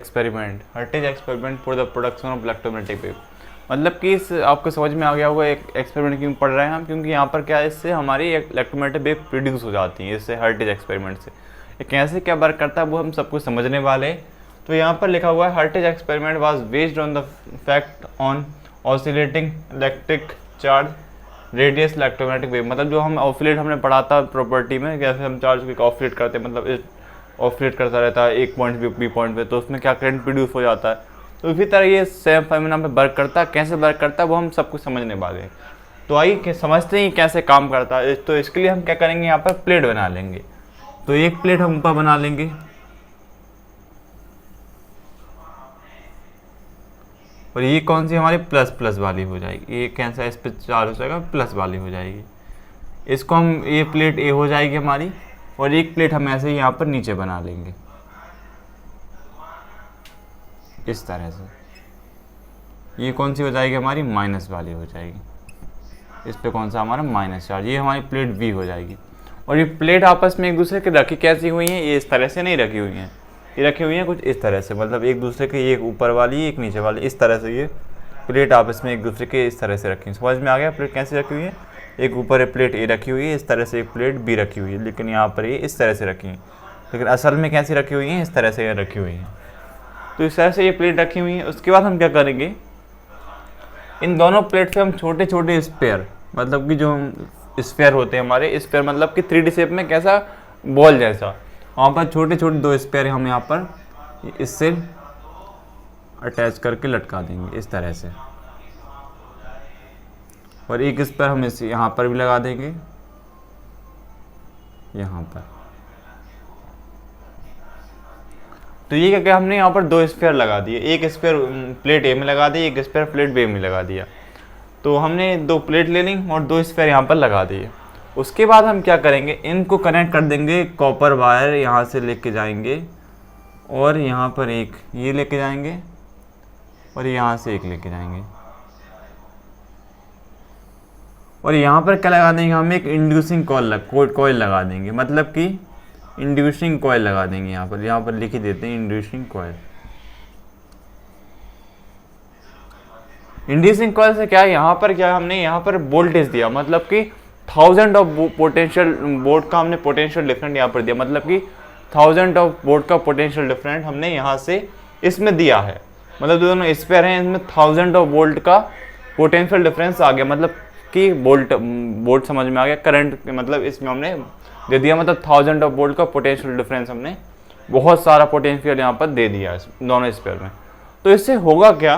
Experiment hertz experiment for the production of electromagnetic wave. मतलब कि इस आपको समझ में आ गया होगा एक एक्सपेरिमेंट क्यों पढ़ रहे हैं हम, क्योंकि यहाँ पर क्या है, इससे हमारी इलेक्ट्रोमैग्नेटिक वेव प्रोड्यूस हो जाती है इससे हर्टेज एक्सपेरिमेंट से। ये कैसे क्या वर्क करता है वो हम सब कुछ समझने वाले हैं। तो यहाँ पर लिखा हुआ है hertz experiment was based on the fact on oscillating electric charge radius electromagnetic wave. मतलब जो हम ऑसिलेट हमने पढ़ा था प्रॉपर्टी में, कैसे हम चार्ज को ऑसिलेट करते हैं, मतलब ऑसिलेट करता रहता है एक पॉइंट पे बी पॉइंट पे, तो उसमें क्या करंट प्रोड्यूस हो जाता है। तो इसी तरह ये सेम फेमिना पे वर्क करता है। कैसे वर्क करता है वो हम सब कुछ समझने वाले हैं। तो आइए समझते हैं कैसे काम करता है। तो इसके लिए हम क्या करेंगे, यहाँ पर प्लेट बना लेंगे। तो एक प्लेट हम ऊपर बना लेंगे और ये कौन सी हमारी प्लस प्लस वाली हो जाएगी, ये कैंसिल इस पर चार्ज हो जाएगा, प्लस वाली हो जाएगी। इसको हम ये प्लेट ए हो जाएगी हमारी, और एक प्लेट हम ऐसे ही यहाँ पर नीचे बना लेंगे इस तरह से। ये कौन सी हो जाएगी हमारी, माइनस वाली हो जाएगी। इस पे कौन सा हमारा माइनस चार्ज, ये हमारी प्लेट बी हो जाएगी। और ये प्लेट आपस में एक दूसरे के रखी कैसी हुई हैं, ये इस तरह से नहीं रखी हुई हैं, ये रखी हुई हैं कुछ इस तरह से। मतलब एक दूसरे के, एक ऊपर वाली एक नीचे वाली, इस तरह से ये प्लेट आपस में एक दूसरे के इस तरह से रखी। समझ में आ गया प्लेट कैसे रखी हुई है। एक ऊपर प्लेट ए रखी हुई है इस तरह से, एक प्लेट बी रखी हुई है, लेकिन यहाँ पर ये इस तरह से रखी है, लेकिन असल में कैसी रखी हुई है, इस तरह से रखी हुई है। तो इस तरह से ये प्लेट रखी हुई है। उसके बाद हम क्या करेंगे, इन दोनों प्लेट से हम छोटे छोटे स्पेयर, मतलब कि जो स्पेयर होते हैं हमारे, स्पेयर मतलब कि 3D शेप में कैसा बॉल जैसा, वहाँ पर छोटे छोटे दो स्पेयर हम यहाँ पर इससे अटैच करके लटका देंगे इस तरह से। और एक स्पेयर हम इस यहाँ पर भी लगा देंगे, यहाँ पर। तो ये क्या, हमने यहाँ पर दो स्पेयर लगा दिए, एक स्पेयर प्लेट ए में लगा दिया, एक स्पेयर प्लेट बी में लगा दिया। तो हमने दो प्लेट ले ली और दो स्पेयर यहाँ पर लगा दिए। उसके बाद हम क्या करेंगे, इनको कनेक्ट कर देंगे, कॉपर वायर यहाँ से लेके जाएंगे और यहाँ पर एक ये लेके जाएंगे और यहाँ से एक लेके जाएंगे। और यहाँ पर क्या लगा देंगे, हम एक इंड्यूसिंग कॉइल लगा देंगे, मतलब कि इंड्यूसिंग कॉइल लगा देंगे। यहाँ पर लिख ही देते हैं इंड्यूसिंग कॉइल। इंड्यूसिंग कॉइल से क्या है, यहाँ पर क्या हमने यहाँ पर वोल्टेज दिया, मतलब कि 1000 ऑफ पोटेंशियल वोल्ट का हमने पोटेंशियल डिफरेंट यहाँ पर दिया, मतलब कि 1000 ऑफ वोल्ट का पोटेंशियल डिफरेंट हमने यहाँ से इसमें दिया है। मतलब दोनों स्पेयर हैं, इसमें 1000 ऑफ वोल्ट का पोटेंशियल डिफरेंस आ गया, मतलब कि वोल्ट समझ में आ गया, करंट मतलब इसमें हमने दे दिया, मतलब 1000 ऑफ वोल्ट का पोटेंशियल डिफरेंस हमने बहुत सारा पोटेंशियल यहाँ पर दे दिया इस दोनों स्पेयर में। तो इससे होगा क्या,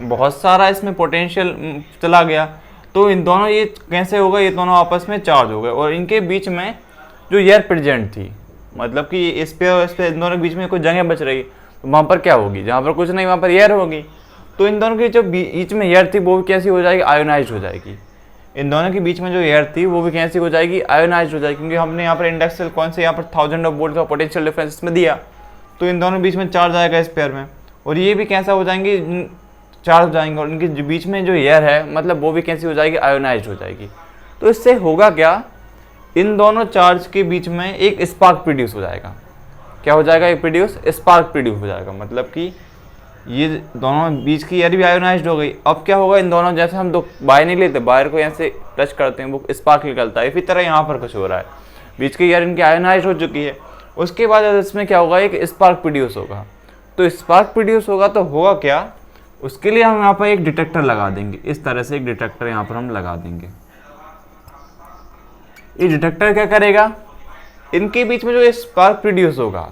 बहुत सारा इसमें पोटेंशियल चला गया। तो इन दोनों ये कैसे होगा, ये दोनों आपस में चार्ज हो गए और इनके बीच में जो एयर प्रेजेंट थी, मतलब कि इस पे इन दोनों के बीच में कोई जगह बच रही, तो वहाँ पर क्या होगी, जहाँ पर कुछ नहीं वहाँ पर एयर होगी। तो इन दोनों की जो बीच में एयर थी वो भी कैसी हो जाएगी, आयोनाइज हो जाएगी। इन दोनों के बीच में जो एयर थी वो भी कैसी हो जाएगी, आयोनाइज हो जाएगी, क्योंकि हमने यहाँ पर इंडक्शन कौन से यहाँ पर 1000 ऑफ वोल्ट का पोटेंशियल डिफरेंस इसमें दिया। तो इन दोनों बीच में चार्ज आएगा इस पेयर में, और ये भी कैसा हो जाएंगे, चार्ज हो जाएंगे, और इनके बीच में जो एयर है मतलब वो भी कैसी हो जाएगी, आयोनाइज हो जाएगी। तो इससे होगा क्या, इन दोनों चार्ज के बीच में एक स्पार्क प्रोड्यूस हो जाएगा। क्या हो जाएगा, एक स्पार्क प्रोड्यूस हो जाएगा, मतलब कि ये दोनों बीच की एयर भी आयोनाइज्ड हो गई। अब क्या होगा, इन दोनों जैसे हम दो वायर नहीं लेते, वायर को यहाँ से टच करते हैं वो स्पार्क निकलता है, इसी तरह यहाँ पर कुछ हो रहा है, बीच की एयर इनकी आयोनाइज्ड हो चुकी है। उसके बाद इसमें क्या होगा, एक स्पार्क प्रोड्यूस होगा। तो स्पार्क प्रोड्यूस होगा तो होगा क्या, उसके लिए हम यहाँ पर एक डिटेक्टर लगा देंगे, इस तरह से एक डिटेक्टर यहाँ पर हम लगा देंगे। ये डिटेक्टर क्या करेगा, इनके बीच में जो स्पार्क प्रोड्यूस होगा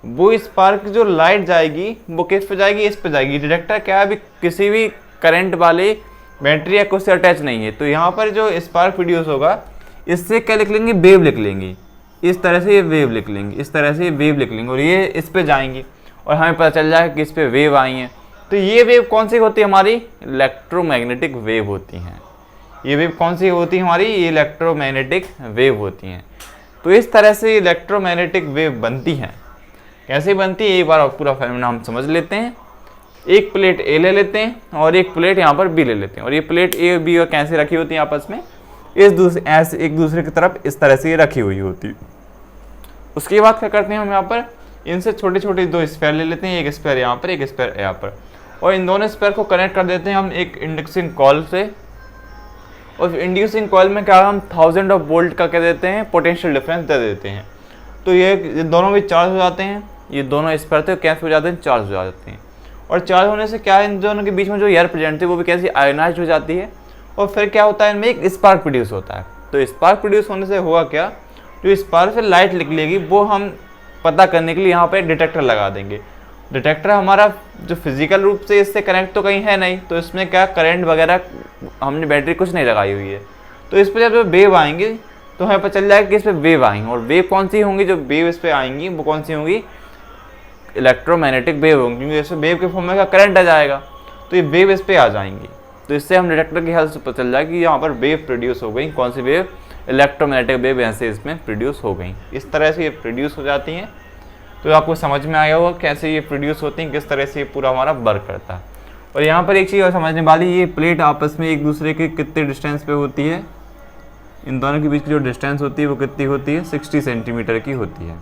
वो स्पार्क जो लाइट जाएगी वो किस पे जाएगी, इस पे जाएगी। डिटेक्टर क्या है, अभी किसी भी करंट वाले बैटरी या कुछ से अटैच नहीं है। तो यहाँ पर जो स्पार्क प्रोड्यूस होगा इससे क्या लिख लेंगे, वेव लिख लेंगे, इस तरह से ये वेव लिख लेंगे, इस तरह से ये वेव लिख लेंगे, और ये इस पे जाएंगी और हमें पता चल जाएगा कि इस पे वेव आई हैं। तो ये वेव कौन सी होती है, हमारी इलेक्ट्रोमैग्नेटिक वेव होती हैं। ये वेव कौन सी होती है हमारी, ये इलेक्ट्रोमैग्नेटिक वेव होती हैं। तो इस तरह से इलेक्ट्रोमैग्नेटिक वेव बनती हैं। कैसे बनती है, एक बार पूरा फॉर्मूला हम समझ लेते हैं। एक प्लेट ए ले लेते हैं और एक प्लेट यहाँ पर बी ले लेते हैं, और ये प्लेट ए बी और कैसे रखी होती है आपस में, ऐसे एक दूसरे की तरफ इस तरह से ये रखी हुई होती है। उसके बाद क्या करते हैं हम यहाँ पर इनसे छोटे छोटे दो स्पेयर ले लेते हैं, एक स्पेयर यहाँ पर, एक स्पेयर यहाँ पर, और इन दोनों स्पेयर को कनेक्ट कर देते हैं हम एक इंडक्शन कॉइल से। और इंड्यूसिंग कॉइल में क्या हम 1000 ऑफ वोल्ट का क्या देते हैं, पोटेंशियल डिफरेंस दे देते हैं। तो ये दोनों भी चार्ज हो जाते हैं, ये दोनों स्पेयर थे कैसे हो जाते हैं, चार्ज हो जाते हैं। और चार्ज होने से क्या है, इन दोनों के बीच में जो एयर प्रेजेंट थी वो भी कैसी आयोनाइज हो जाती है, और फिर क्या होता है, इनमें एक स्पार्क प्रोड्यूस होता है। तो स्पार्क प्रोड्यूस होने से होगा क्या, जो स्पार्क से लाइट निकलेगी वो हम पता करने के लिए यहाँ पर एक डिटेक्टर लगा देंगे। डिटेक्टर हमारा जो फिजिकल रूप से इससे कनेक्ट तो कहीं है नहीं, तो इसमें क्या करंट वगैरह हमने बैटरी कुछ नहीं लगाई हुई है, तो इस पर जब वेव आएंगी तो हमें पता चल जाएगा कि इस पर वेव आएंगी। और वेव कौन सी होंगी, जो वेव इस पर आएंगी वो कौन सी होंगी, इलेक्ट्रोमैग्नेटिक वेव होंगी, क्योंकि इसमें वेव के फॉर्म में करंट आ जाएगा, तो ये वेव इस पर आ जाएंगी। तो इससे हम डिटेक्टर की हेल्प से पता चल जाएगा कि यहाँ पर वेव प्रोड्यूस हो गई, कौन सी वेव, इलेक्ट्रोमैग्नेटिक वेव ऐसे इसमें प्रोड्यूस हो गई। इस तरह से ये प्रोड्यूस हो जाती हैं। तो आपको समझ में आया होगा कैसे ये प्रोड्यूस होती हैं, किस तरह से ये पूरा हमारा वर्क करता है। और यहाँ पर एक चीज़ और समझने वाली, ये प्लेट आपस में एक दूसरे के कितने डिस्टेंस पे होती है, इन दोनों के बीच की जो डिस्टेंस होती है वो कितनी होती है, 60 सेंटीमीटर की होती है।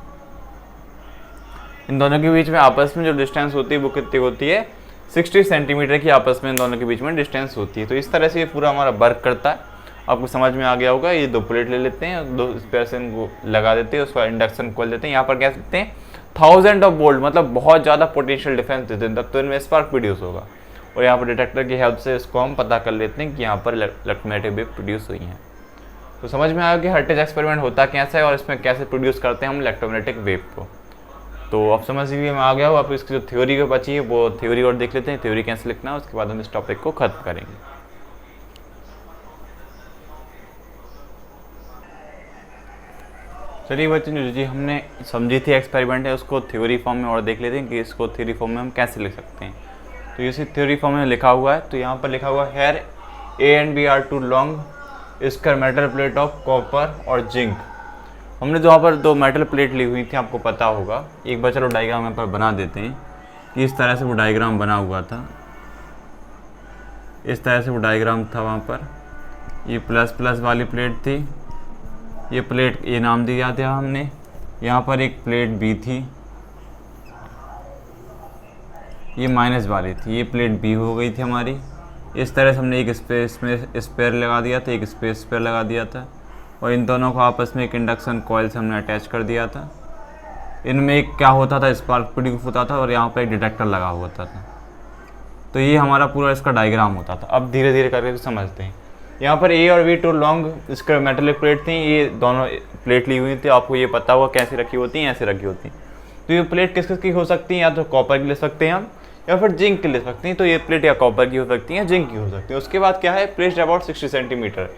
इन दोनों के बीच में आपस में जो डिस्टेंस होती है वो कितनी होती है, 60 सेंटीमीटर की आपस में इन दोनों के बीच में डिस्टेंस होती है। तो इस तरह से ये पूरा हमारा वर्क करता है। आपको समझ में आ गया होगा। ये दो प्लेट ले लेते हैं, दो स्पेयर से इनको लगा देते हैं, उसका इंडक्शन खोल देते हैं। यहाँ पर क्या देते हैं, 1000 ऑफ वोल्ट, मतलब बहुत ज़्यादा पोटेंशियल डिफरेंस देते हैं, तब तो इनमें स्पार्क प्रोड्यूस होगा। और यहाँ पर डिटेक्टर की हेल्प से इसको हम पता कर लेते हैं कि यहाँ पर इलेक्ट्रोमैग्नेटिक वेव प्रोड्यूस हुई हैं। तो समझ में आया कि हर्ट्ज एक्सपेरिमेंट होता कैसा है और इसमें कैसे प्रोड्यूस करते हैं हम इलेक्ट्रोमैग्नेटिक वेव को। तो अब समझ लीजिए मैं आ गया हूँ। अब इसकी जो थ्योरी को बची है वो थ्योरी और देख लेते हैं, थ्योरी कैसे लिखना है, उसके बाद हम इस टॉपिक को खत्म करेंगे। चलिए बच्चों, जो जी हमने समझी थी एक्सपेरिमेंट है उसको थ्योरी फॉर्म में और देख लेते हैं कि इसको थ्योरी फॉर्म में हम कैसे लिख सकते हैं। तो इसी थ्योरी फॉर्म में लिखा हुआ है, तो यहाँ पर लिखा हुआ है here A and B are two long square metal plate of copper और जिंक। हमने जो यहाँ पर दो मेटल प्लेट ली हुई थी, आपको पता होगा। एक बार चलो डायग्राम यहाँ पर बना देते हैं कि इस तरह से वो डायग्राम बना हुआ था, इस तरह से वो डायग्राम था। वहाँ पर ये प्लस प्लस वाली प्लेट थी, ये प्लेट ए नाम दिया था हमने। यहाँ पर एक प्लेट बी थी, ये माइनस वाली थी, ये प्लेट बी हो गई थी हमारी। इस तरह से हमने एक स्पेस में स्पेयर लगा दिया था, एक स्पेयर लगा दिया था, और इन दोनों को आपस में एक इंडक्शन कॉइल से हमने अटैच कर दिया था। इनमें एक क्या होता था, स्पार्क प्रोड्यूस होता था, और यहाँ पर एक डिटेक्टर लगा होता था। तो ये हमारा पूरा इसका डायग्राम होता था। अब धीरे धीरे करके समझते हैं। यहाँ पर ए और B two long square metal plate थी, ये दोनों प्लेट ली हुई थी। आपको ये पता होगा कैसे रखी होती हैं, ऐसे रखी होती हैं। तो ये प्लेट किस किस की हो सकती हैं, या तो कॉपर की ले सकते हैं हम, या फिर जिंक की ले सकते हैं। तो ये प्लेट या कॉपर की हो सकती हैं, जिंक की हो सकती है। उसके बाद क्या है, प्लेट अबाउट 60 सेंटीमीटर।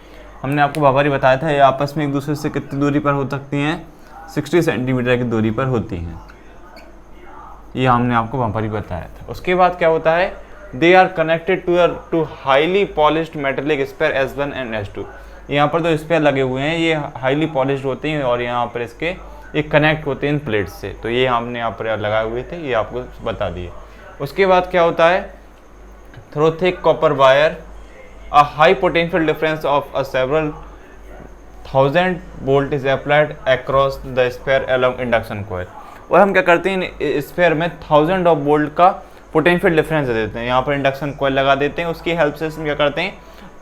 हमने आपको बाबारी बताया था, ये आपस में एक दूसरे से कितनी दूरी पर हो सकती हैं, 60 सेंटीमीटर की दूरी पर होती हैं। ये हमने आपको बाबारी बताया था। उसके बाद क्या होता है, they are connected to highly polished metallic sphere S1 and S2। यहाँ पर जो स्पेयर लगे हुए हैं ये हाईली पॉलिश्ड होते हैं, और यहाँ पर इसके एक कनेक्ट होते हैं इन प्लेट से। तो ये हमने यहाँ पर लगाए हुए थे, ये आपको बता दिए। उसके बाद क्या होता है, through thick copper wire a high potential difference of a several 1000 volt is applied across the sphere along induction coil. और हम क्या करते हैं, स्पेयर में 1000 ऑफ वोल्ट का पोटेंशियल डिफरेंस दे देते हैं। यहाँ पर इंडक्शन कॉइल लगा देते हैं, उसकी हेल्प से हम क्या करते हैं,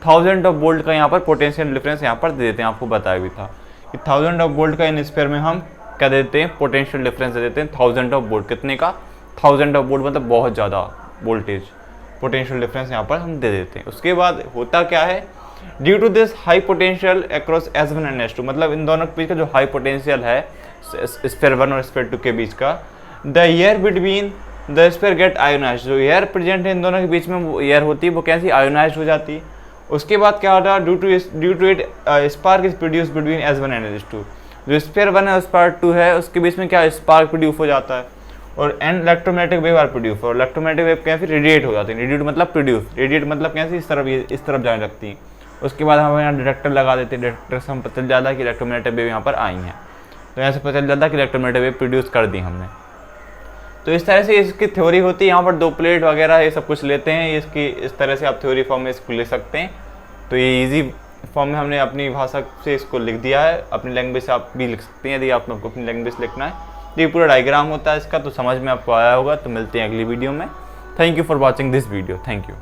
1000 ऑफ वोल्ट का यहाँ पर पोटेंशियल डिफरेंस यहाँ पर दे देते हैं। आपको बताया भी था कि 1000 ऑफ वोल्ट का इन स्पेयर में हम क्या देते हैं, पोटेंशियल डिफरेंस दे देते हैं 1000 ऑफ वोल्ट। कितने का, 1000 ऑफ वोल्ट, मतलब बहुत ज़्यादा वोल्टेज पोटेंशियल डिफरेंस यहाँ पर हम दे देते हैं। उसके बाद होता क्या है, due to this high potential across S1 and S2, मतलब इन दोनों के बीच का जो हाई पोटेंशियल है स्पेयर 1 और स्पेयर 2 के बीच का, the air between the sphere get ionise. जो एयर प्रेजेंट है इन दोनों के बीच में, वो एयर होती है वो कैसी, आयोनाइज हो जाती है। उसके बाद क्या होता है, due to it spark is produce between S1 and S2। जो स्पेयर 1 और स्पेयर 2 है उसके बीच में क्या स्पार्क प्रोड्यूस हो जाता है, और and electromagnetic wave are produce. और इलेक्ट्रोमैग्नेटिक वेव कैसे रेडिएट हो जाती है, रेडिएट मतलब प्रोड्यूस, रेडिएट मतलब कैसे इस तरफ जाने लगती है। उसके बाद हम यहाँ डिटेक्टर लगा देते हैं, डिटेक्टर से हम पता चल जाता है कि इलेक्ट्रोमैग्नेटिक वेव यहाँ पर आई हैं। तो यहाँ से पता चल जाता है कि इलेक्ट्रोमैग्नेटिक वेव प्रोड्यूस कर दी हमने। तो इस तरह से इसकी थ्योरी होती है। यहाँ पर दो प्लेट वगैरह ये सब कुछ लेते हैं, इसकी इस तरह से आप थ्योरी फॉर्म में इसको ले सकते हैं। तो ये इजी फॉर्म में हमने अपनी भाषा से इसको लिख दिया है, अपनी लैंग्वेज से आप भी लिख सकते हैं यदि आप लोग को अपनी लैंग्वेज लिखना है। तो ये पूरा डायग्राम होता है इसका, तो समझ में आपको आया होगा। तो मिलते हैं अगली वीडियो में। Thank you for watching this video. Thank you.